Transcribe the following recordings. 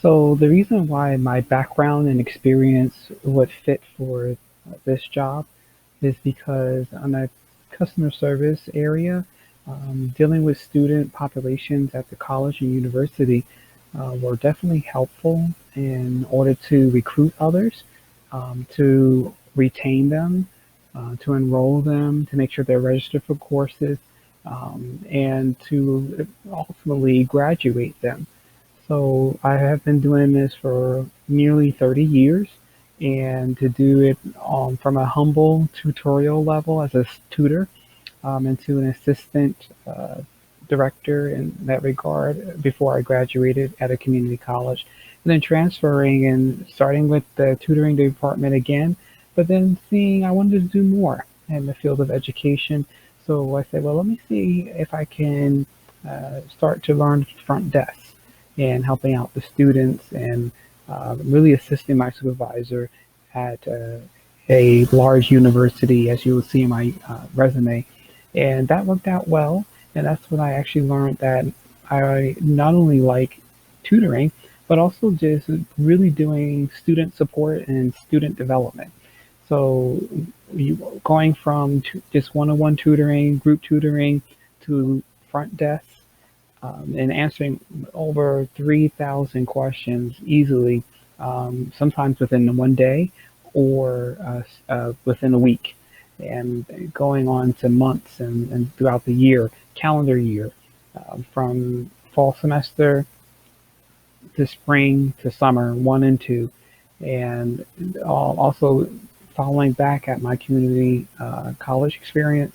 So the reason why my background and experience would fit for this job is because I'm a customer service area, dealing with student populations at the college and university were definitely helpful in order to recruit others, to retain them, to enroll them, to make sure they're registered for courses, and to ultimately graduate them. So I have been doing this for nearly 30 years, and to do it from a humble tutorial level as a tutor into an assistant director in that regard before I graduated at a community college, and then transferring and starting with the tutoring department again, but then seeing I wanted to do more in the field of education. So I said, well, let me see if I can start to learn front desk and helping out the students and really assisting my supervisor at a large university, as you will see in my resume. And that worked out well. And that's when I actually learned that I not only like tutoring, but also just really doing student support and student development. So going from just one-on-one tutoring, group tutoring, to front desk, and answering over 3,000 questions easily, sometimes within one day or within a week, and going on to months and throughout the year, calendar year, from fall semester to spring to summer, one and two, and also following back at my community college experience,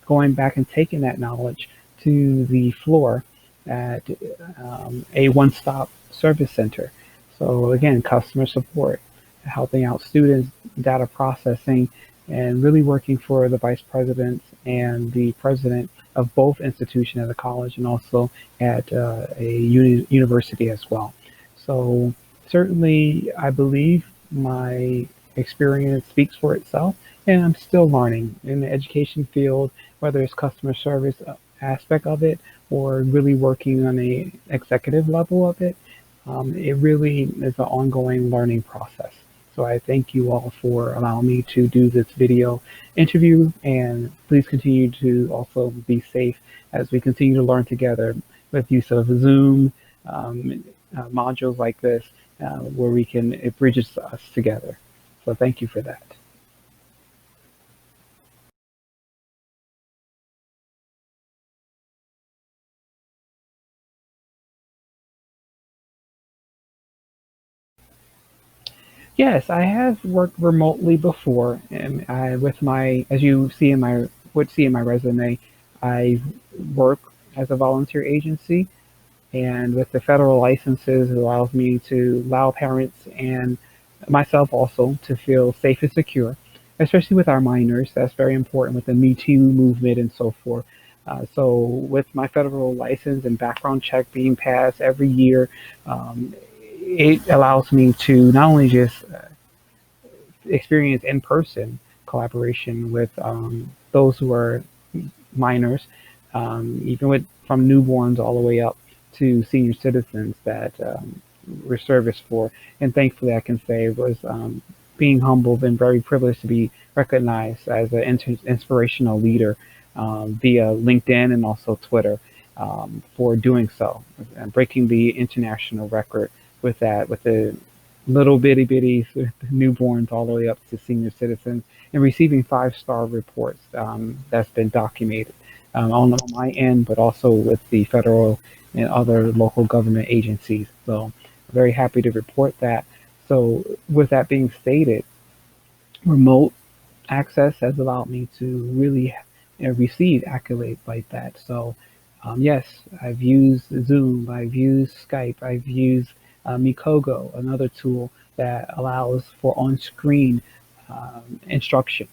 going back and taking that knowledge to the floor at a one-stop service center. So again, customer support, helping out students, data processing, and really working for the vice presidents and the president of both institutions at the college and also at a university as well. So certainly, I believe my experience speaks for itself, and I'm still learning in the education field, whether it's customer service aspect of it or really working on a executive level of it. It really is an ongoing learning process. So I thank you all for allowing me to do this video interview, and please continue to also be safe as we continue to learn together with use of Zoom, modules like this, where it bridges us together. So thank you for that. Yes, I have worked remotely before, and with my, as you see in my would see in my resume, I work as a volunteer agency, and with the federal licenses, it allows me to allow parents and myself also to feel safe and secure, especially with our minors. That's very important with the Me Too movement and so forth. So with my federal license and background check being passed every year, it allows me to not only just experience in person collaboration with those who are minors, even with from newborns all the way up to senior citizens that we're serviced for. And thankfully, I can say was being humbled and very privileged to be recognized as an inspirational leader via LinkedIn and also Twitter for doing so and breaking the international record with that, with the little bitty bitties, newborns all the way up to senior citizens, and receiving five-star reports that's been documented on my end, but also with the federal and other local government agencies. So very happy to report that. So with that being stated, remote access has allowed me to really receive accolades like that. So yes, I've used Zoom, I've used Skype, I've used Mikogo, another tool that allows for on-screen instruction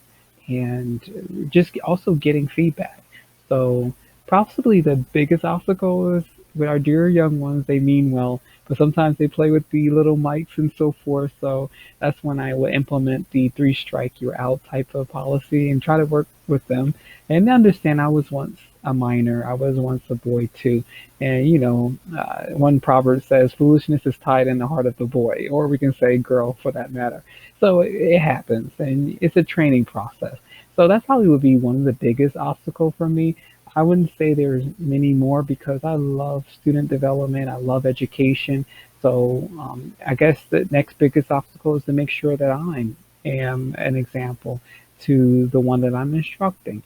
and just also getting feedback. So possibly the biggest obstacle is with our dear young ones, they mean well, but sometimes they play with the little mics and so forth. So that's when I will implement the three strike you're out type of policy and try to work with them and understand I was once a minor. I was once a boy too. And, one proverb says, foolishness is tied in the heart of the boy, or we can say girl for that matter. So it happens, and it's a training process. So that probably would be one of the biggest obstacle for me. I wouldn't say there's many more because I love student development. I love education. So I guess the next biggest obstacle is to make sure that I am an example to the one that I'm instructing.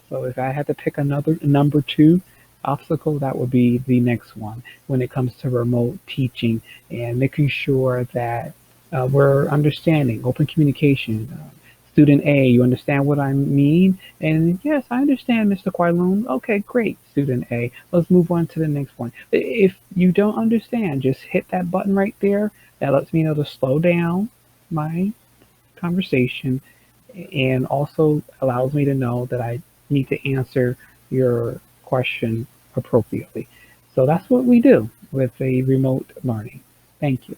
So if I had to pick another number two obstacle, that would be the next one when it comes to remote teaching and making sure that we're understanding open communication. Student A, you understand what I mean? And yes, I understand, Mr. Quailoon. Okay, great, student A. Let's move on to the next one. If you don't understand, just hit that button right there. That lets me know to slow down my conversation and also allows me to know that I need to answer your question appropriately. So that's what we do with a remote learning. Thank you.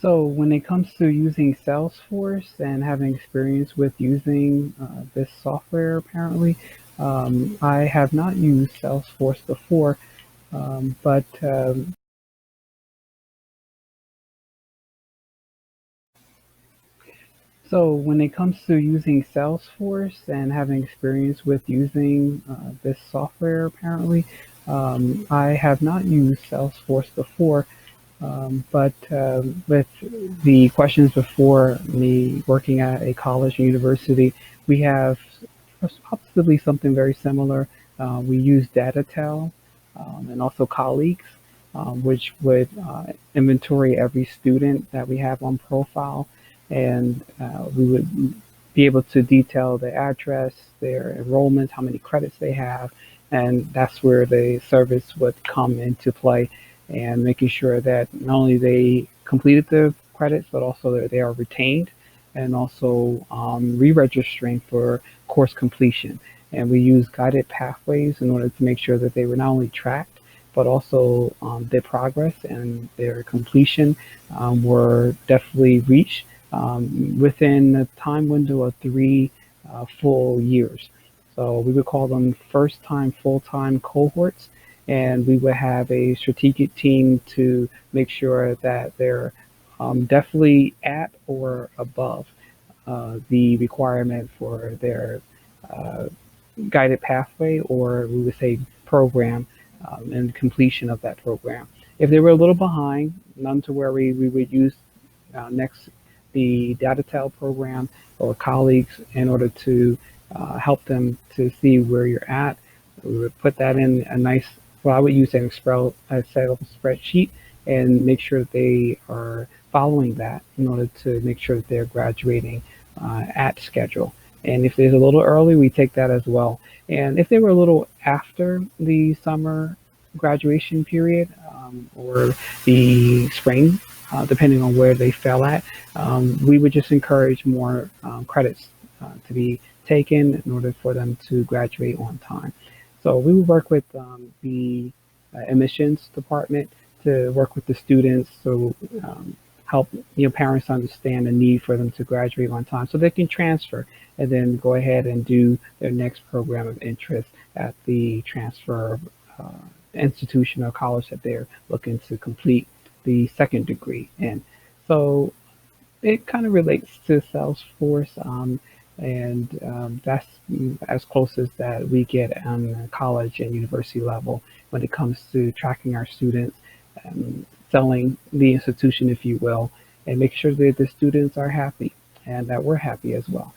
So when it comes to using Salesforce and having experience with using this software, apparently, I have not used Salesforce before, but so when it comes to using Salesforce and having experience with using this software, apparently, I have not used Salesforce before, but with the questions before me working at a college or university, we have possibly something very similar. We use DataTel and also colleagues, which would inventory every student that we have on profile, and we would be able to detail their address, their enrollment, how many credits they have, and that's where the service would come into play and making sure that not only they completed the credits, but also that they are retained and also re-registering for course completion. And we use guided pathways in order to make sure that they were not only tracked, but also their progress and their completion were definitely reached within a time window of 3 full years. So we would call them first time, full time cohorts, and we would have a strategic team to make sure that they're definitely at or above the requirement for their uh, guided pathway, or we would say program, and completion of that program. If they were a little behind, none to worry, we would use next the DataTel program or colleagues in order to help them to see where you're at. We would put that in a nice, well, I would use an Excel spreadsheet and make sure that they are following that in order to make sure that they're graduating at schedule. And if it's a little early, we take that as well. And if they were a little after the summer graduation period or the spring, depending on where they fell at, we would just encourage more credits to be taken in order for them to graduate on time. So we would work with the admissions department to work with the students to help parents understand the need for them to graduate on time so they can transfer and then go ahead and do their next program of interest at the transfer uh, institution or college that they're looking to complete the second degree in. So it kind of relates to Salesforce, and that's as close as that we get on the college and university level when it comes to tracking our students, selling the institution, if you will, and make sure that the students are happy and that we're happy as well.